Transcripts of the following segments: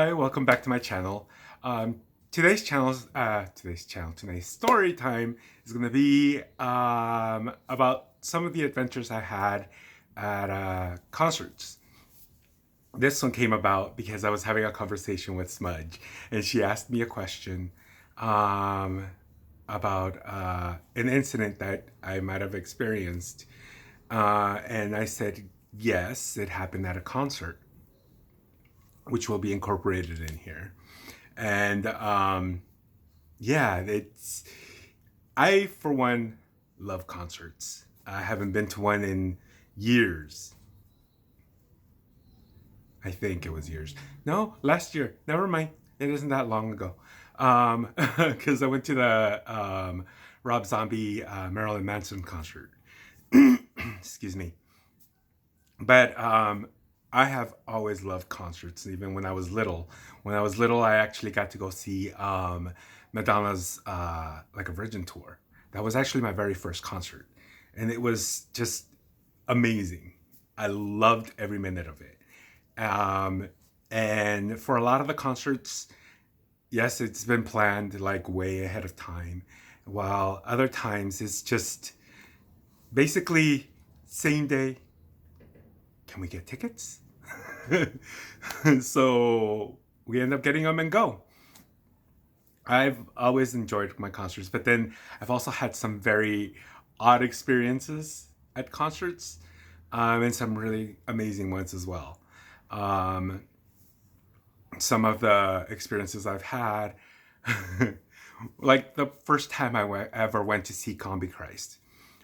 Hi, welcome back to my channel. Today's story time is going to be about some of the adventures I had at concerts. This one came about because I was having a conversation with Smudge, and she asked me a question um, about an incident that I might have experienced, and I said yes, it happened at a concert, which will be incorporated in here. And yeah, it's I for one love concerts. I haven't been to one in years. I think it was years. No, last year. Never mind. It isn't that long ago. Because I went to the Rob Zombie Marilyn Manson concert. Excuse me. But I have always loved concerts, even when I was little. When I was little, I actually got to go see Madonna's like a Virgin tour. That was actually my very first concert, and it was just amazing. I loved every minute of it. Um, and for a lot of the concerts, yes, it's been planned like way ahead of time, while other times it's just basically same day. Can we get tickets? So we end up getting them and go. I've always enjoyed my concerts, but then I've also had some very odd experiences at concerts, and some really amazing ones as well. Um, some of the experiences I've had, like the first time ever went to see Combi Christ,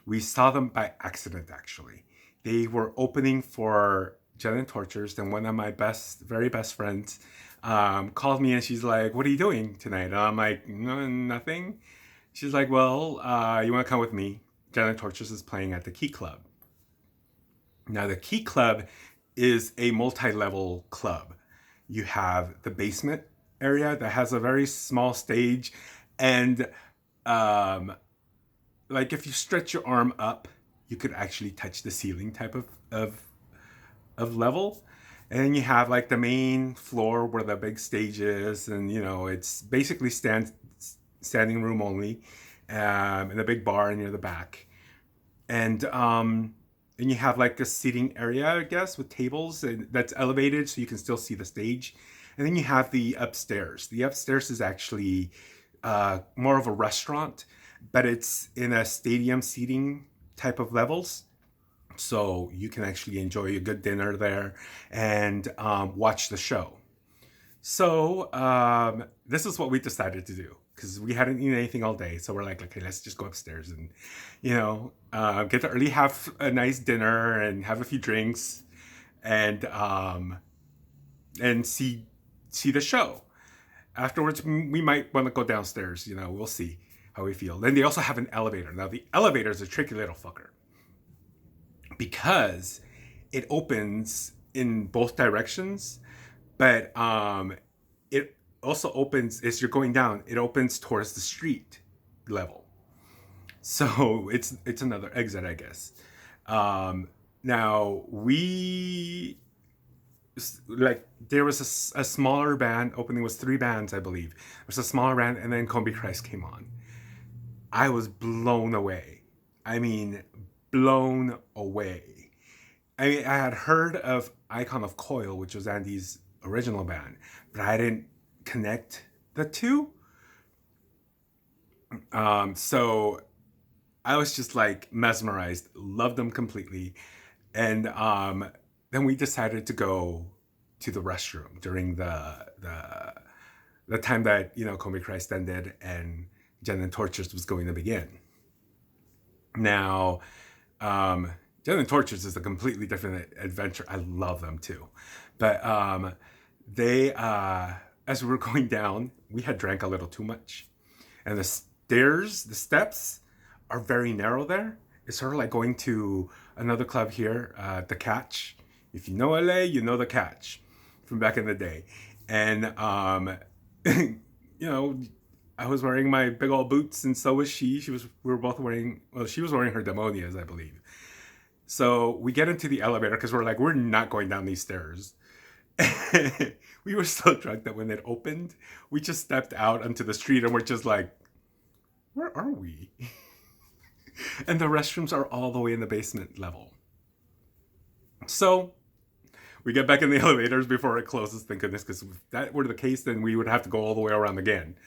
we saw them by accident actually. They were opening for Jen and Tortures, and one of my very best friends called me and she's like, "What are you doing tonight?" And I'm like, "No, nothing." She's like, "Well, you want to come with me? Jen and Tortures is playing at the Key Club." Now, the Key Club is a multi-level club. You have the basement area that has a very small stage, and um, like if you stretch your arm up, you could actually touch the ceiling type of level. And then you have like the main floor where the big stage is, and it's basically standing room only, and a big bar near the back. And you have like a seating area, I guess, with tables and that's elevated so you can still see the stage. And then you have the upstairs. The upstairs is actually more of a restaurant, but it's in a stadium seating type of levels. So you can actually enjoy a good dinner there and watch the show. So this is what we decided to do because we hadn't eaten anything all day. So we're like, okay, let's just go upstairs and, get to early have a nice dinner and have a few drinks and see the show. Afterwards, we might want to go downstairs. We'll see how we feel. Then they also have an elevator. Now the elevator is a tricky little fucker because it opens in both directions, but it also opens as you're going down. It opens towards the street level, so it's another exit, I guess. Now we like there was a smaller band opening. Was three bands, I believe. There was a smaller band, and then Combi Christ came on. I was blown away. I mean, blown away. I mean, I had heard of Icon of Coil, which was Andy's original band, but I didn't connect the two. So I was just like mesmerized, loved them completely. And then we decided to go to the restroom during the time that Combi Christ ended and Jen and Tortures was going to begin. Now, Jen and Tortures is a completely different adventure. I love them too, but they as we were going down, we had drank a little too much, and the steps are very narrow there. It's sort of like going to another club here, the Catch. If you know LA, you know the Catch from back in the day. And I was wearing my big old boots, and so was she. We were both wearing. Well, she was wearing her Demonias, I believe. So we get into the elevator because we're like, we're not going down these stairs. we were so drunk that when it opened, we just stepped out onto the street and we're just like, where are we? And the restrooms are all the way in the basement level. So we get back in the elevators before it closes, thank goodness, because if that were the case, then we would have to go all the way around again.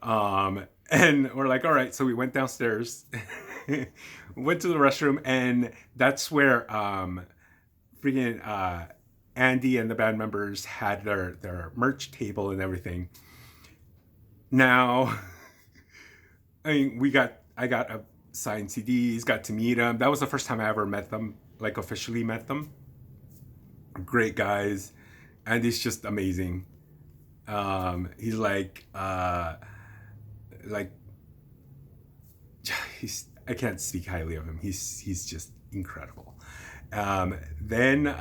And we're like, all right, so we went downstairs, went to the restroom, and that's where freaking Andy and the band members had their merch table and everything. Now, I mean, I got a signed CDs, got to meet them. That was the first time I ever met them, like officially met them. Great guys. Andy's just amazing. He's like he's I can't speak highly of him. He's just incredible. Then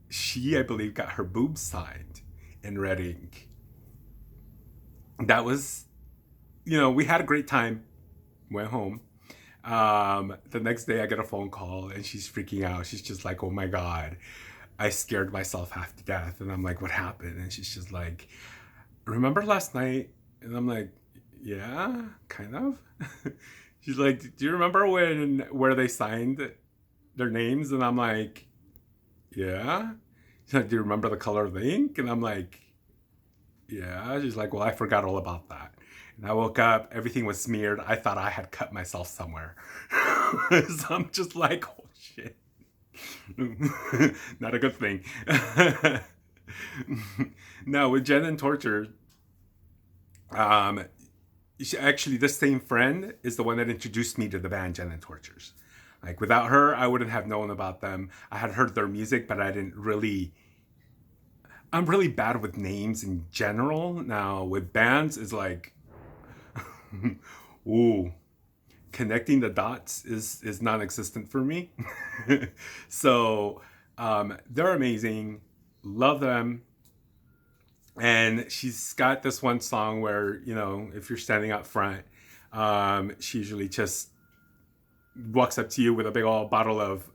she, I believe, got her boobs signed in red ink. That was, we had a great time. Went home. The next day I get a phone call and she's freaking out. She's just like, oh my God, I scared myself half to death. And I'm like, what happened? And she's just like, remember last night? And I'm like, yeah, kind of. She's like, do you remember where they signed their names? And I'm like, yeah. She's like, do you remember the color of the ink? And I'm like, yeah. She's like, well, I forgot all about that. And I woke up, everything was smeared. I thought I had cut myself somewhere. So I'm just like, oh shit. Not a good thing. No, with Jen and Torture, actually, this same friend is the one that introduced me to the band Jen and Tortures. Like, without her, I wouldn't have known about them. I had heard their music, but I'm really bad with names in general. Now, with bands, it's like, ooh, connecting the dots is non-existent for me. So, they're amazing. Love them. And she's got this one song where, if you're standing up front, she usually just walks up to you with a big old bottle of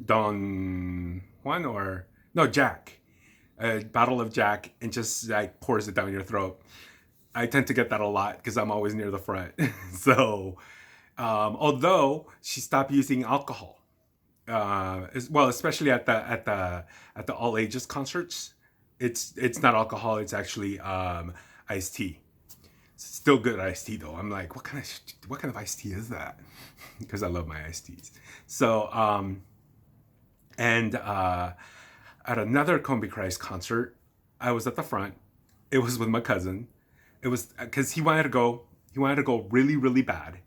Don Juan Jack. A bottle of Jack, and just like pours it down your throat. I tend to get that a lot because I'm always near the front. So, although she stopped using alcohol, especially at the all ages concerts, it's not alcohol. It's actually iced tea. It's still good iced tea though. I'm like, what kind of iced tea is that? Because I love my iced teas. So, and at another Combi Christ concert, I was at the front. It was with my cousin. It was because he wanted to go. He wanted to go really, really bad.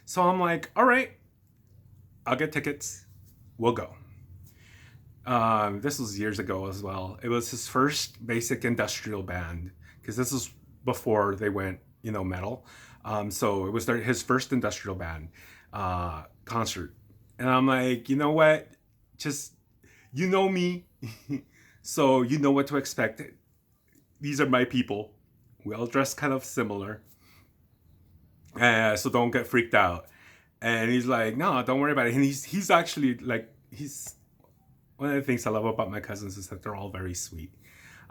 So I'm like, all right, I'll get tickets. We'll go. This was years ago as well. It was his first basic industrial band because this is before they went, metal. So it was his first industrial band concert. And I'm like, you know what? Just, me. So you know what to expect. These are my people. We all dress kind of similar. So don't get freaked out. And he's like, no, don't worry about it. And he's actually like, one of the things I love about my cousins is that they're all very sweet.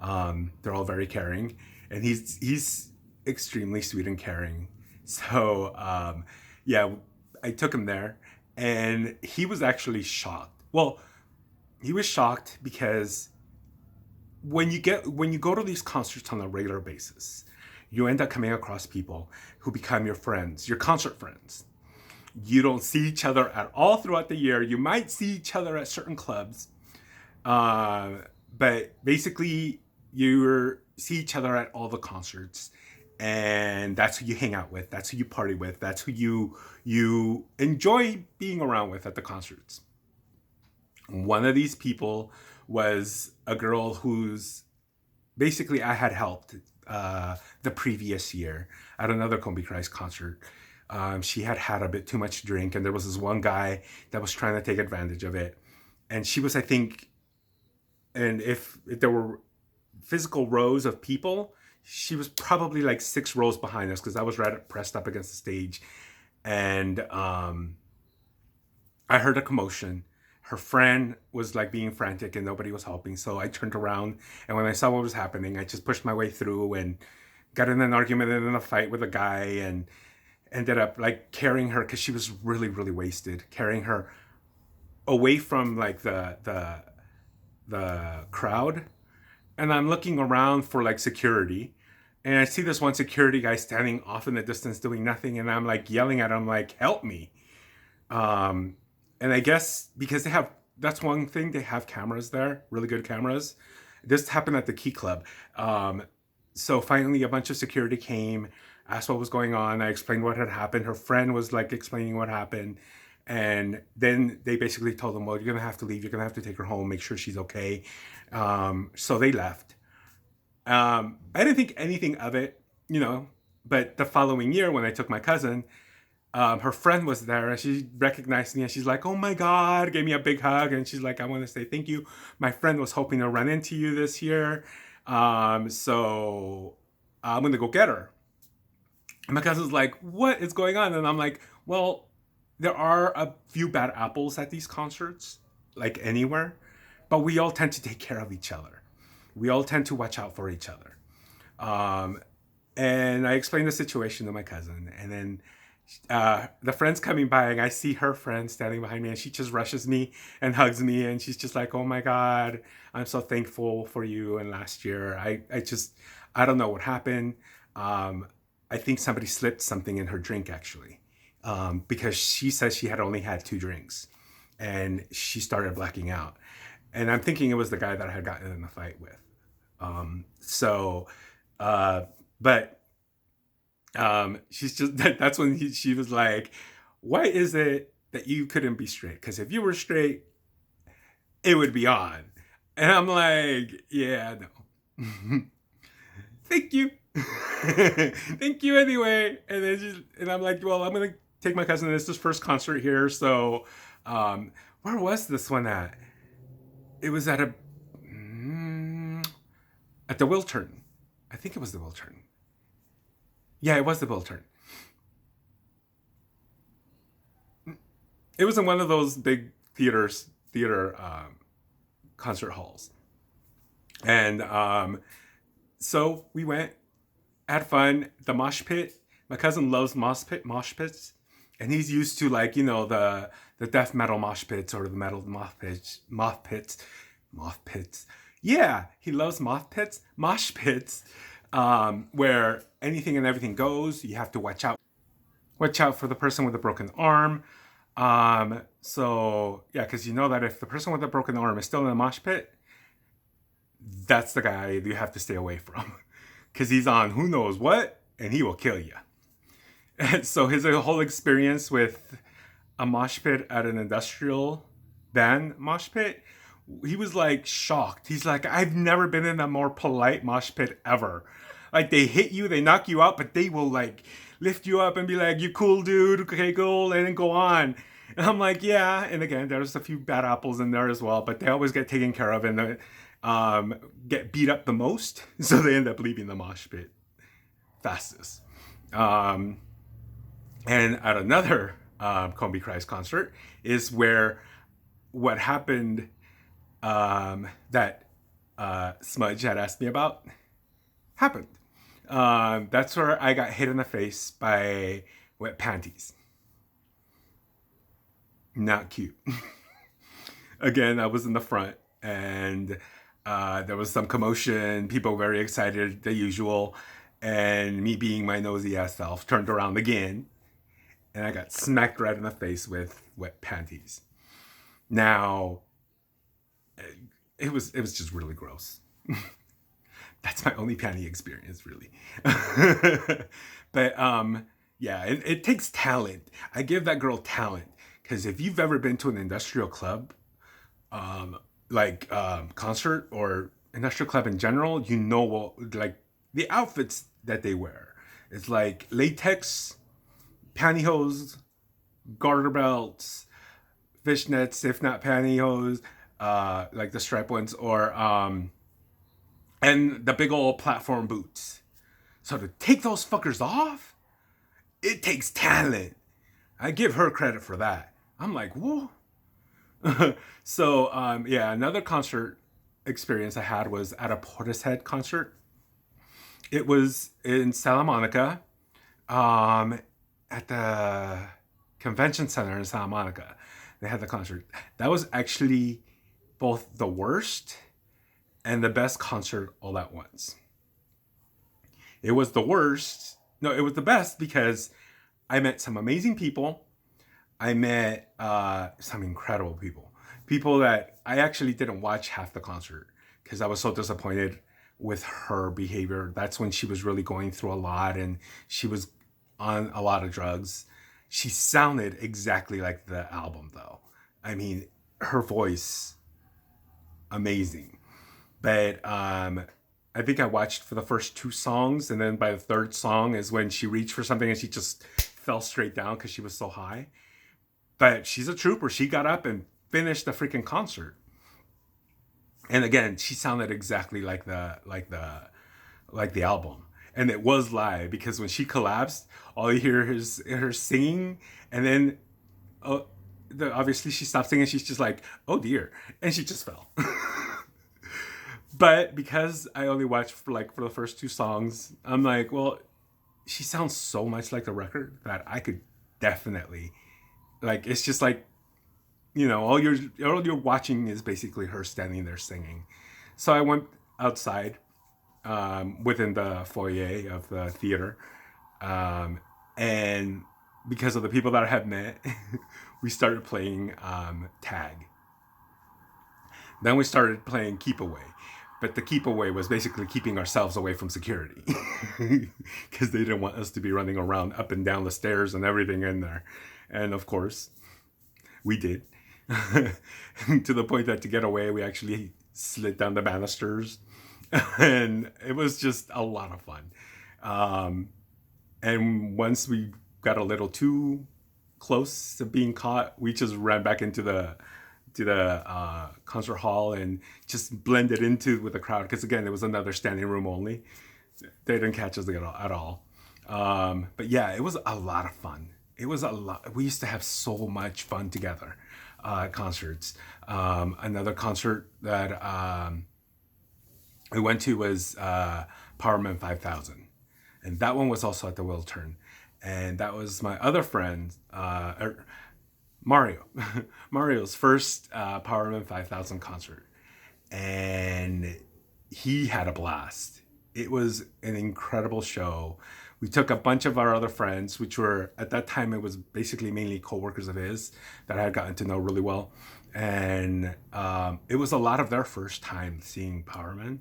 They're all very caring. And he's extremely sweet and caring. So, yeah, I took him there and he was actually shocked. Well, he was shocked because when you go to these concerts on a regular basis, you end up coming across people who become your friends, your concert friends. You don't see each other at all throughout the year. You might see each other at certain clubs, but basically you see each other at all the concerts, and that's who you hang out with. That's who you party with. That's who you enjoy being around with at the concerts. One of these people was a girl who's basically I had helped the previous year at another Combi Christ concert. She had a bit too much to drink, and there was this one guy that was trying to take advantage of it. And she was, I think, and if there were physical rows of people, she was probably like 6 rows behind us because I was right pressed up against the stage. And I heard a commotion. Her friend was like being frantic and nobody was helping. So I turned around, and when I saw what was happening, I just pushed my way through and got in an argument and in a fight with a guy, and ended up like carrying her, because she was really, really wasted, carrying her away from like the crowd. And I'm looking around for like security, and I see this one security guy standing off in the distance doing nothing, and I'm like yelling at him like, help me. um and I guess because they have, that's one thing, they have cameras there, really good cameras. This happened at the Key Club. So finally a bunch of security came, asked what was going on. I explained what had happened. Her friend was like explaining what happened, and then they basically told them, well, you're gonna have to leave, you're gonna have to take her home, make sure she's okay. So they left. I didn't think anything of it, you know. But the following year, when I took my cousin, her friend was there, and she recognized me, and she's like, oh my God, gave me a big hug. And she's like, I want to say thank you. My friend was hoping to run into you this year. So I'm going to go get her. And my cousin's like, what is going on? And I'm like, well, there are a few bad apples at these concerts, like anywhere, but we all tend to take care of each other. We all tend to watch out for each other. Um, and I explained the situation to my cousin, and then the friend's coming by, and I see her friend standing behind me, and she just rushes me and hugs me, and she's just like, oh my God, I'm so thankful for you. And last year, I don't know what happened. I think somebody slipped something in her drink, actually, because she says she had only had 2 drinks, and she started blacking out. And I'm thinking it was the guy that I had gotten in a fight with. So, but she's just, that's when she was like, why is it that you couldn't be straight? Because if you were straight, it would be on. And I'm like, yeah, no. Thank you. Thank you anyway. And I'm like, well, I'm going to take my cousin. This is his first concert here. So, where was this one at? It was at at the Wiltern. I think it was the Wiltern. Yeah, it was the Wiltern. It was in one of those big theater concert halls. And so we went, had fun. The mosh pit. My cousin loves mosh pits, and he's used to, like, you know, the death metal mosh pits, or the metal moth pits. Yeah, he loves mosh pits, where anything and everything goes. You have to watch out for the person with a broken arm. So yeah, because you know that if the person with a broken arm is still in a mosh pit, that's the guy you have to stay away from, because he's on who knows what, and he will kill you. And so his whole experience with a mosh pit at an industrial band mosh pit, he was like shocked. He's like, I've never been in a more polite mosh pit ever. Like, they hit you, they knock you out, but they will like lift you up and be like, you cool dude, okay, cool, and then go on. And I'm like, yeah. And again, there's a few bad apples in there as well, but they always get taken care of, and get beat up the most. So they end up leaving the mosh pit fastest. And at another Combi Christ concert is where what happened, that Smudge had asked me about, happened. That's where I got hit in the face by wet panties. Not cute. Again, I was in the front, and there was some commotion, people very excited, the usual, and me being my nosy ass self turned around again, and I got smacked right in the face with wet panties. Now, it was just really gross. That's my only panty experience, really. But yeah, it takes talent. I give that girl talent, because if you've ever been to an industrial club, concert or industrial club in general, you know what, like, the outfits that they wear. It's like latex pantyhose, garter belts, fishnets, if not pantyhose, like the striped ones, or and the big old platform boots. So to take those fuckers off, it takes talent. I give her credit for that. I'm like, whoa. So yeah, another concert experience I had was at a Portishead concert. It was in Santa Monica, um, at the convention center in Santa Monica. They had the concert. That was actually both the worst and the best concert all at once. It was the worst. No, it was the best because I met some amazing people. I met some incredible people. People that I actually didn't watch half the concert because I was so disappointed with her behavior. That's when she was really going through a lot and she was on a lot of drugs. She sounded exactly like the album, though. I mean, her voice, amazing. But I think I watched for the first two songs, and then by the third song is when she reached for something and she just fell straight down because she was so high. But she's a trooper. She got up and finished the freaking concert. And again, she sounded exactly like the album. And it was live because when she collapsed, all you hear is her singing, and then obviously she stopped singing. She's just like, "Oh dear," and she just fell. But because I only watched for the first two songs, I'm like, well, she sounds so much like the record that I could definitely like. It's just like, all you're watching is basically her standing there singing. So I went outside, within the foyer of the theater, and because of the people that I had met, we started playing tag. Then we started playing keep away. But the keep away was basically keeping ourselves away from security because they didn't want us to be running around up and down the stairs and everything in there. And of course, we did. To the point that to get away, we actually slid down the banisters. And it was just a lot of fun. And once we got a little too close to being caught, we just ran back into the concert hall and just blended into with the crowd because again it was another standing room only. They didn't catch us at all. But yeah, it was a lot of fun. It was a lot. We used to have so much fun together at concerts. Another concert that we went to was Powerman 5000, and that one was also at the Wiltern, and that was my other friend, Mario. Mario's first Powerman 5000 concert. And he had a blast. It was an incredible show. We took a bunch of our other friends, which were, at that time, it was basically mainly coworkers of his that I had gotten to know really well. And it was a lot of their first time seeing Powerman.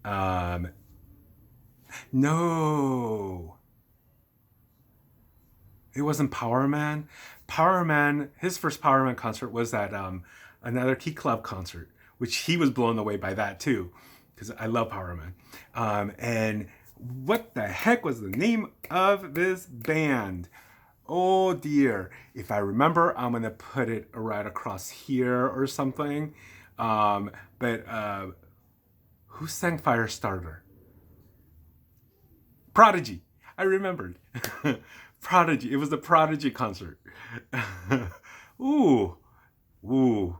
Um, no, it wasn't Power Man. Power Man, his first Power Man concert was at another Key Club concert, which he was blown away by that too, because I love Power Man. And what the heck was the name of this band? Oh dear. If I remember, I'm going to put it right across here or something. But who sang Firestarter? Prodigy. I remembered. Prodigy. It was the Prodigy concert. Ooh, ooh,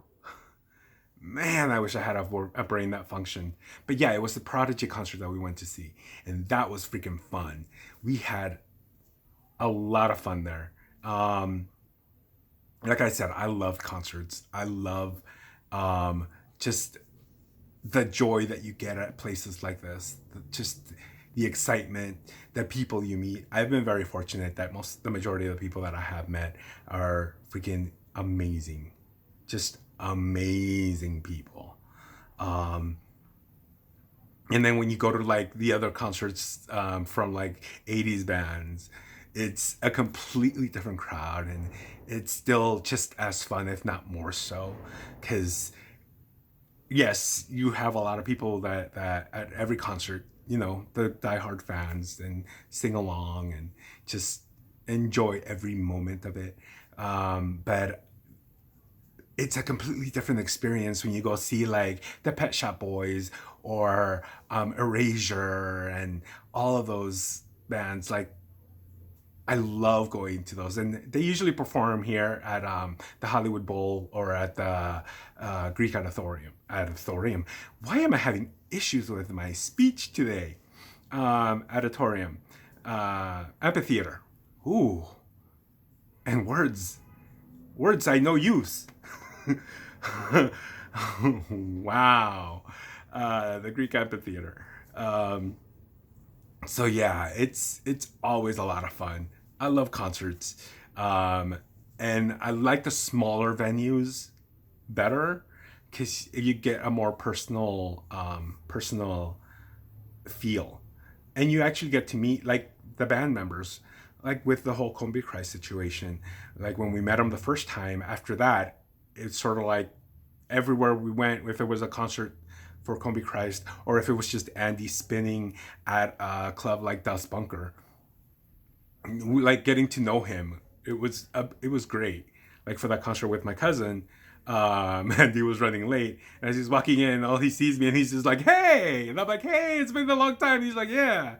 man! I wish I had a brain that functioned. But yeah, it was the Prodigy concert that we went to see, and that was freaking fun. We had a lot of fun there. Like I said, I loved concerts. I love just the joy that you get at places like this. Just the excitement, the people you meet. I've been very fortunate that the majority of the people that I have met are freaking amazing, just amazing people. Um, and then when you go to like the other concerts from like 80s bands, it's a completely different crowd, and it's still just as fun, if not more so, because yes, you have a lot of people that at every concert, the diehard fans and sing along and just enjoy every moment of it. But it's a completely different experience when you go see like the Pet Shop Boys or Erasure and all of those bands. Like I love going to those, and they usually perform here at the Hollywood Bowl or at the Greek Auditorium. Auditorium. Why am I having issues with my speech today? Auditorium, amphitheater. Ooh, and words I no use. Wow, the Greek amphitheater. Um, so yeah, it's always a lot of fun. I love concerts, um, and I like the smaller venues better because you get a more personal feel, and you actually get to meet like the band members, like with the whole Combi Christ situation. Like when we met them the first time, after that, it's sort of like everywhere we went, if it was a concert for Combi Christ or if it was just Andy spinning at a club like Das Bunker, like getting to know him, it was great. Like for that concert with my cousin, and he was running late, and as he's walking in, all he sees me, and he's just like, "Hey!" And I'm like, "Hey, it's been a long time." And he's like, "Yeah."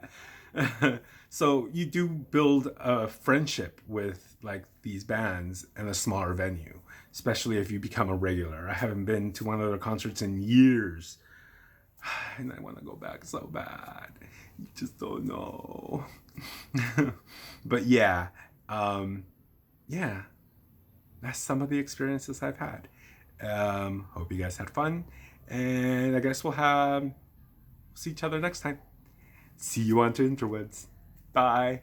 So you do build a friendship with like these bands in a smaller venue, especially if you become a regular. I haven't been to one of their concerts in years, and I want to go back so bad. You just don't know. But yeah, um, yeah, that's some of the experiences I've had. Hope you guys had fun, and I guess we'll have see each other next time. See you on Interwoods. Bye.